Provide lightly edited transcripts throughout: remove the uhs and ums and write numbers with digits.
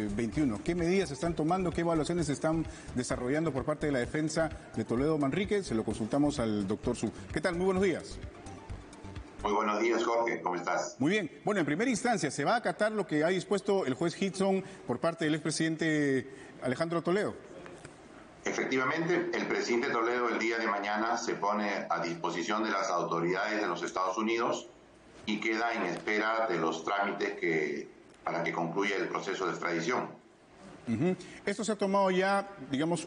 2021. ¿Qué medidas se están tomando? ¿Qué evaluaciones se están desarrollando por parte de la defensa de Toledo Manrique? Se lo consultamos al doctor Su. ¿Qué tal? Muy buenos días. Muy buenos días, Jorge. ¿Cómo estás? Muy bien. Bueno, en primera instancia, ¿se va a acatar lo que ha dispuesto el juez Hickson por parte del expresidente Alejandro Toledo? Efectivamente, el presidente Toledo el día de mañana se pone a disposición de las autoridades de los Estados Unidos y queda en espera de los trámites para que concluya el proceso de extradición. Esto se ha tomado ya, digamos,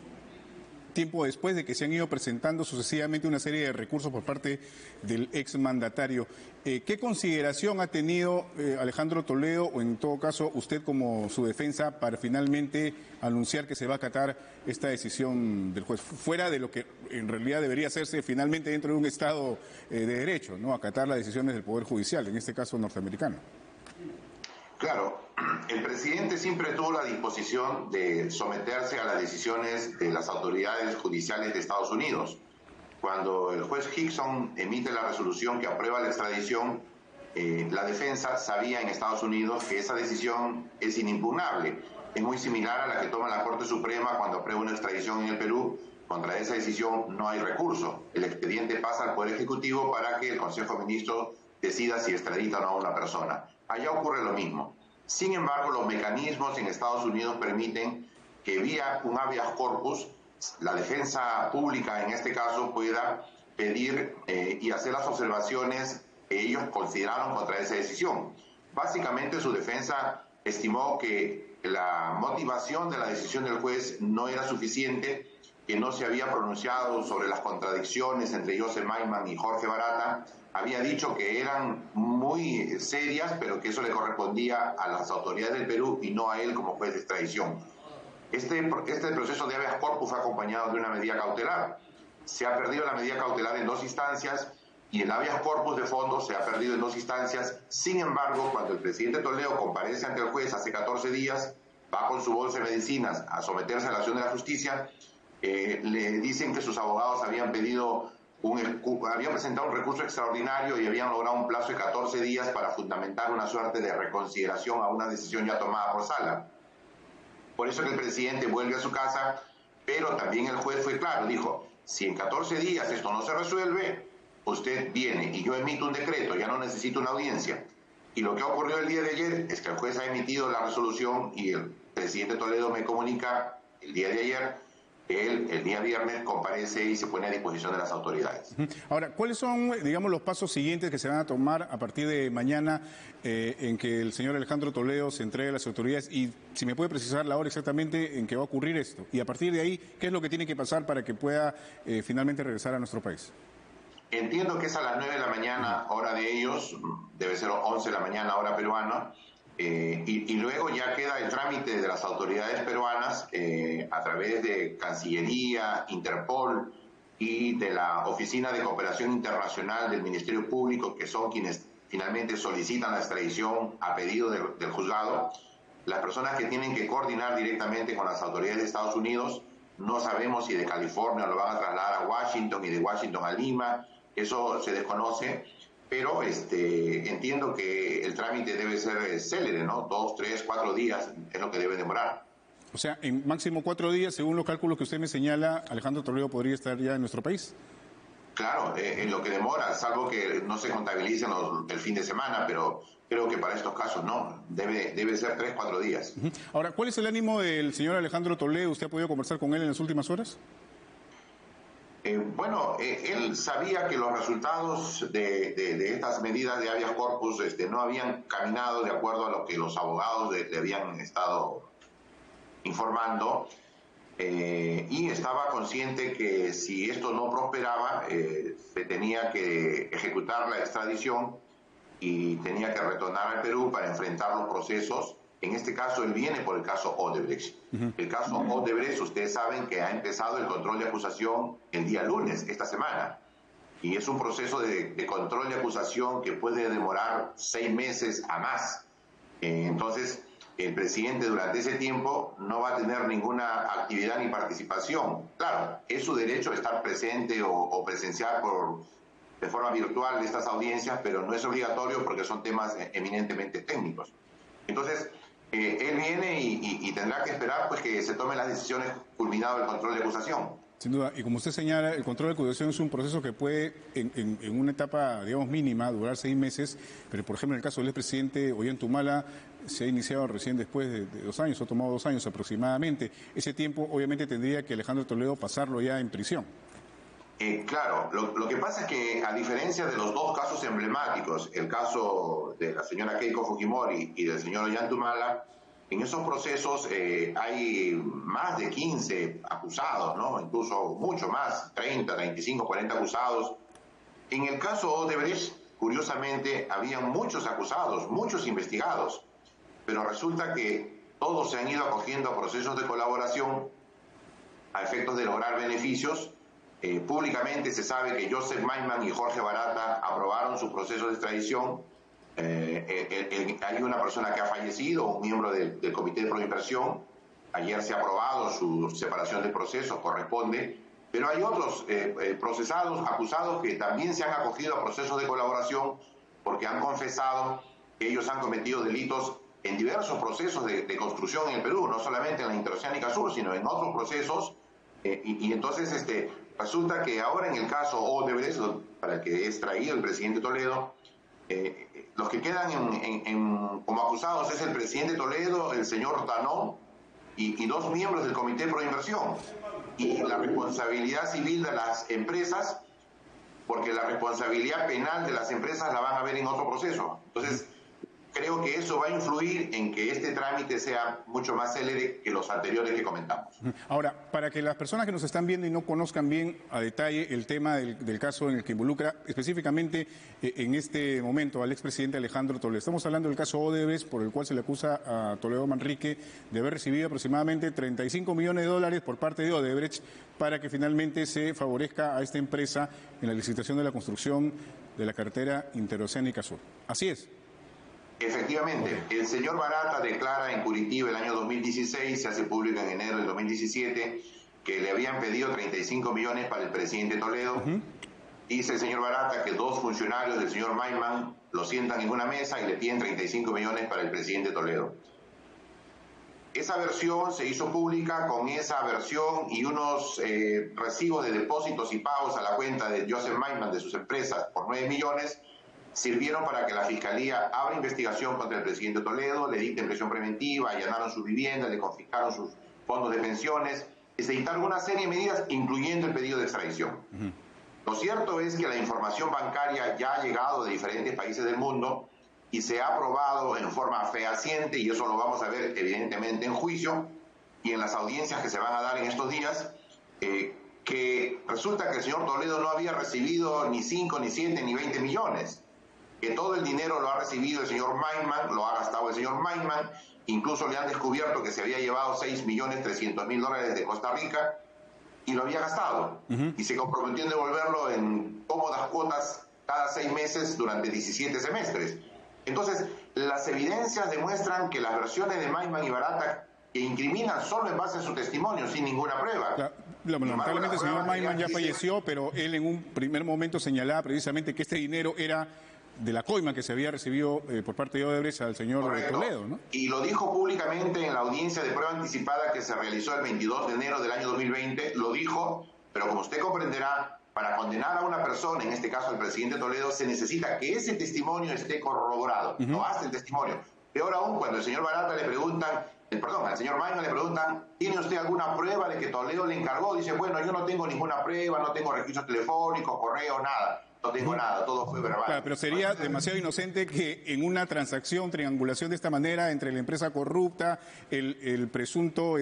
tiempo después de que se han ido presentando sucesivamente una serie de recursos por parte del exmandatario. ¿Qué consideración ha tenido Alejandro Toledo, o en todo caso usted como su defensa, para finalmente anunciar que se va a acatar esta decisión del juez, fuera de lo que en realidad debería hacerse finalmente dentro de un Estado de Derecho, ¿no? Acatar las decisiones del Poder Judicial, en este caso norteamericano? Claro, el presidente siempre tuvo la disposición de someterse a las decisiones de las autoridades judiciales de Estados Unidos. Cuando el juez Hickson emite la resolución que aprueba la extradición, la defensa sabía en Estados Unidos que esa decisión es inimpugnable. Es muy similar a la que toma la Corte Suprema cuando aprueba una extradición en el Perú. Contra esa decisión no hay recurso. El expediente pasa al Poder Ejecutivo para que el Consejo de Ministros decida si extradita o no a una persona. Allá ocurre lo mismo. Sin embargo, los mecanismos en Estados Unidos permiten que vía un habeas corpus, la defensa pública en este caso pueda pedir y hacer las observaciones que ellos consideraron contra esa decisión. Básicamente su defensa estimó que la motivación de la decisión del juez no era suficiente, que no se había pronunciado sobre las contradicciones entre Joseph Maiman y Jorge Barata. Había dicho que eran muy serias, pero que eso le correspondía a las autoridades del Perú y no a él como juez de extradición. Este proceso de habeas corpus fue acompañado de una medida cautelar. Se ha perdido la medida cautelar en 2 instancias y el habeas corpus de fondo se ha perdido en 2 instancias. Sin embargo, cuando el presidente Toledo comparece ante el juez hace 14 días, va con su bolsa de medicinas a someterse a la acción de la justicia, le dicen que sus abogados habían presentado un recurso extraordinario y habían logrado un plazo de 14 días para fundamentar una suerte de reconsideración a una decisión ya tomada por sala. Por eso que el presidente vuelve a su casa, pero también el juez fue claro, dijo, si en 14 días esto no se resuelve, usted viene y yo emito un decreto, ya no necesito una audiencia. Y lo que ocurrió el día de ayer es que el juez ha emitido la resolución y el presidente Toledo me comunica el día de ayer que él el día viernes comparece y se pone a disposición de las autoridades. Ahora, ¿cuáles son, digamos, los pasos siguientes que se van a tomar a partir de mañana en que el señor Alejandro Toledo se entregue a las autoridades? Y si me puede precisar la hora exactamente en que va a ocurrir esto. Y a partir de ahí, ¿qué es lo que tiene que pasar para que pueda finalmente regresar a nuestro país? Entiendo que es a las 9 de la mañana, hora de ellos, debe ser 11 de la mañana, hora peruana. Y luego ya queda el trámite de las autoridades peruanas a través de Cancillería, Interpol y de la Oficina de Cooperación Internacional del Ministerio Público, que son quienes finalmente solicitan la extradición a pedido del juzgado. Las personas que tienen que coordinar directamente con las autoridades de Estados Unidos, no sabemos si de California lo van a trasladar a Washington y de Washington a Lima, eso se desconoce. Pero entiendo que el trámite debe ser célere, ¿no? 2, 3, 4 días es lo que debe demorar. O sea, en máximo 4 días, según los cálculos que usted me señala, Alejandro Toledo podría estar ya en nuestro país. Claro, en lo que demora, salvo que no se contabilicen el fin de semana, pero creo que para estos casos no, debe ser 3, 4 días. Ahora, ¿cuál es el ánimo del señor Alejandro Toledo? ¿Usted ha podido conversar con él en las últimas horas? Él sabía que los resultados de estas medidas de habeas corpus no habían caminado de acuerdo a lo que los abogados le habían estado informando y estaba consciente que si esto no prosperaba se tenía que ejecutar la extradición y tenía que retornar al Perú para enfrentar los procesos. En este caso, él viene por el caso Odebrecht. El caso Odebrecht, ustedes saben que ha empezado el control de acusación el día lunes, esta semana. Y es un proceso de control de acusación que puede demorar 6 meses a más. Entonces, el presidente durante ese tiempo no va a tener ninguna actividad ni participación. Claro, es su derecho estar presente o presenciar de forma virtual estas audiencias, pero no es obligatorio porque son temas eminentemente técnicos. Entonces, Él viene y tendrá que esperar pues que se tomen las decisiones culminado el control de acusación. Sin duda, y como usted señala, el control de acusación es un proceso que puede, en una etapa, digamos, mínima, durar 6 meses, pero por ejemplo en el caso del expresidente Ollantumala se ha iniciado recién después de 2 años, ha tomado 2 años aproximadamente. Ese tiempo obviamente tendría que Alejandro Toledo pasarlo ya en prisión. Claro, lo que pasa es que a diferencia de los dos casos emblemáticos, el caso de la señora Keiko Fujimori y del señor Ollantumala, en esos procesos hay más de 15 acusados, ¿no? Incluso mucho más, 30, 35, 40 acusados. En el caso Odebrecht, curiosamente, había muchos acusados, muchos investigados, pero resulta que todos se han ido acogiendo a procesos de colaboración a efectos de lograr beneficios. Públicamente se sabe que Joseph Maiman y Jorge Barata aprobaron su proceso de extradición. Hay una persona que ha fallecido, un miembro del Comité de Proinversión. Ayer se ha aprobado su separación de procesos, corresponde. Pero hay otros procesados, acusados, que también se han acogido a procesos de colaboración porque han confesado que ellos han cometido delitos en diversos procesos de construcción en el Perú, no solamente en la Interoceánica Sur, sino en otros procesos. Y entonces resulta que ahora en el caso Odebrecht, para el que es traído el presidente Toledo, los que quedan como acusados es el presidente Toledo, el señor Tanó y 2 miembros del Comité de Proinversión. Y la responsabilidad civil de las empresas, porque la responsabilidad penal de las empresas la van a ver en otro proceso. Entonces, creo que eso va a influir en que este trámite sea mucho más célere que los anteriores que comentamos. Ahora, para que las personas que nos están viendo y no conozcan bien a detalle el tema del caso en el que involucra específicamente en este momento al expresidente Alejandro Toledo, estamos hablando del caso Odebrecht, por el cual se le acusa a Toledo Manrique de haber recibido aproximadamente $35 millones por parte de Odebrecht para que finalmente se favorezca a esta empresa en la licitación de la construcción de la carretera Interoceánica Sur. Así es. Efectivamente, el señor Barata declara en Curitiba el año 2016, se hace público en enero del 2017, que le habían pedido 35 millones para el presidente Toledo. Dice el señor Barata que 2 funcionarios del señor Maiman lo sientan en una mesa y le piden 35 millones para el presidente Toledo. Esa versión se hizo pública, con esa versión y unos recibos de depósitos y pagos a la cuenta de Joseph Maiman de sus empresas por 9 millones, sirvieron para que la Fiscalía abra investigación contra el presidente Toledo, le dicten prisión preventiva, allanaron su vivienda, le confiscaron sus fondos de pensiones, y se dictaron una serie de medidas, incluyendo el pedido de extradición. Lo cierto es que la información bancaria ya ha llegado de diferentes países del mundo y se ha aprobado en forma fehaciente, y eso lo vamos a ver evidentemente en juicio y en las audiencias que se van a dar en estos días, que resulta que el señor Toledo no había recibido ni 5, ni 7, ni 20 millones. Que todo el dinero lo ha recibido el señor Maiman, lo ha gastado el señor Maiman, incluso le han descubierto que se había llevado $6.300.000 de Costa Rica y lo había gastado. Y se comprometió en devolverlo en cómodas cuotas cada 6 meses durante 17 semestres. Entonces, las evidencias demuestran que las versiones de Maiman y Barata, que incriminan solo en base a su testimonio, sin ninguna prueba. Lamentablemente el señor Maiman ya falleció, pero él en un primer momento señalaba precisamente que este dinero era de la coima que se había recibido por parte de Odebrecht al señor Toledo, ¿no? Y lo dijo públicamente en la audiencia de prueba anticipada que se realizó el 22 de enero del año 2020, lo dijo, pero como usted comprenderá, para condenar a una persona, en este caso al presidente Toledo, se necesita que ese testimonio esté corroborado, no basta el testimonio. Peor aún, cuando el señor Barata le preguntan, al señor Maiman le preguntan, ¿tiene usted alguna prueba de que Toledo le encargó? Dice, bueno, yo no tengo ninguna prueba, no tengo registros telefónicos, correos, nada. No tengo nada, todo fue verbal. Claro, pero sería demasiado inocente que en una transacción, triangulación de esta manera entre la empresa corrupta, el presunto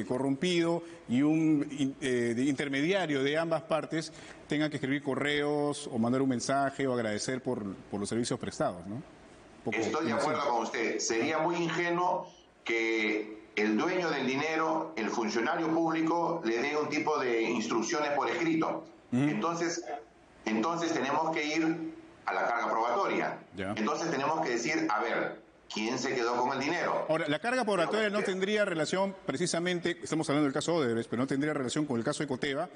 corrompido y un intermediario de ambas partes tenga que escribir correos o mandar un mensaje o agradecer por los servicios prestados, ¿no? Estoy de acuerdo con usted. Sería muy ingenuo que el dueño del dinero, el funcionario público, le dé un tipo de instrucciones por escrito. Entonces tenemos que ir a la carga probatoria. Entonces tenemos que decir, a ver, ¿quién se quedó con el dinero? Ahora, la carga probatoria no tendría relación precisamente, estamos hablando del caso Odebrecht, pero no tendría relación con el caso de Ecoteva,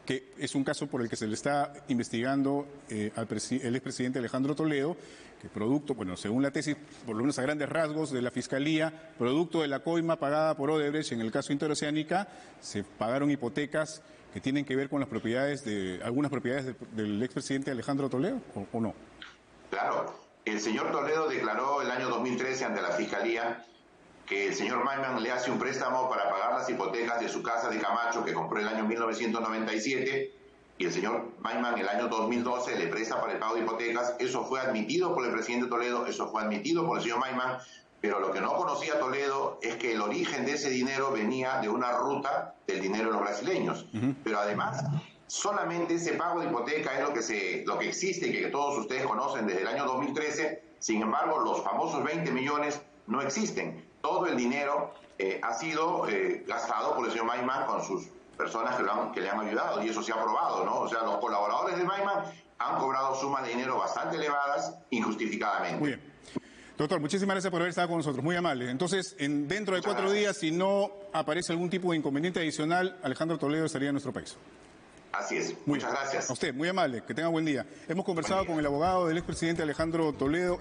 que es un caso por el que se le está investigando el expresidente Alejandro Toledo, que producto, bueno, según la tesis, por lo menos a grandes rasgos de la Fiscalía, producto de la coima pagada por Odebrecht en el caso Interoceánica, se pagaron hipotecas que tienen que ver con las propiedades algunas propiedades del expresidente Alejandro Toledo, ¿o no? Claro, el señor Toledo declaró el año 2013 ante la Fiscalía que el señor Maiman le hace un préstamo para pagar las hipotecas de su casa de Camacho que compró el año 1997 y el señor Maiman el año 2012 le presta para el pago de hipotecas. Eso fue admitido por el presidente Toledo, eso fue admitido por el señor Maiman, pero lo que no conocía Toledo es que el origen de ese dinero venía de una ruta del dinero de los brasileños. Pero además, solamente ese pago de hipoteca es lo que existe y que todos ustedes conocen desde el año 2013. Sin embargo, los famosos 20 millones no existen. Todo el dinero ha sido gastado por el señor Maiman con sus personas que le han ayudado, y eso se ha probado, ¿no? O sea, los colaboradores de Maiman han cobrado sumas de dinero bastante elevadas injustificadamente. Muy bien. Doctor, muchísimas gracias por haber estado con nosotros, muy amable. Entonces, dentro de 4 días, si no aparece algún tipo de inconveniente adicional, Alejandro Toledo estaría en nuestro país. Así es. Muchas gracias. A usted, muy amable, que tenga buen día. Hemos conversado con el abogado del expresidente Alejandro Toledo.